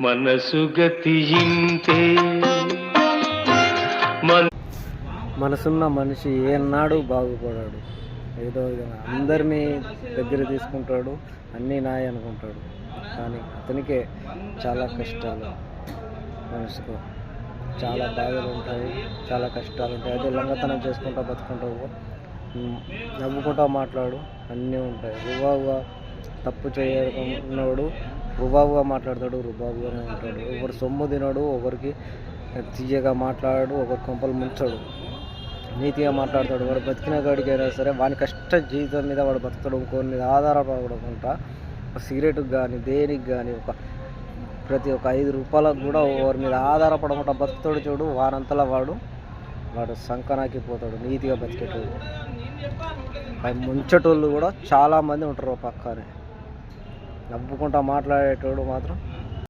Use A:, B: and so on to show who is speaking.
A: మనసు గతి ఇంతే.
B: మనసున్న మనిషి ఏనాడు బాగుపడాడు. ఏదో విధంగా అందరినీ దగ్గర తీసుకుంటాడు, అన్నీ నాయ అనుకుంటాడు. కానీ అతనికే చాలా కష్టాలు, మనసుకు చాలా బాధలు ఉంటాయి, చాలా కష్టాలు ఉంటాయి. అదే లంగతనం చేసుకుంటా బతుకుంటావు, నవ్వుకుంటా మాట్లాడు, అన్నీ ఉంటాయి. రుబాబుగా తప్పు చేయకున్నాడు, రుబాబుగా మాట్లాడతాడు, రుబాబుగానే ఉంటాడు. ఒకరు సొమ్ము తినడు, ఒకరికి తీయగా మాట్లాడాడు, ఒకరి కొంపలు ముంచాడు, నీతిగా మాట్లాడతాడు. వాడు బతికిన కాడికైనా సరే వాని కష్ట జీవితం మీద వాడు బతుకుతాడు. ఇంకొన్ని ఆధారపడకుండా ఒక సిగరెట్కి కానీ దేనికి కానీ ప్రతి ఒక్క 5 రూపాయలకు కూడా వారి మీద ఆధారపడకుండా బతుకుతాడు. చూడు, వారంతలా వాడు సంకనాకి పోతాడు. నీతిగా బతికేటోడు, ముంచటోళ్ళు కూడా చాలామంది ఉంటారు. పక్కనే నవ్వుకుంటా మాట్లాడేటోడు మాత్రం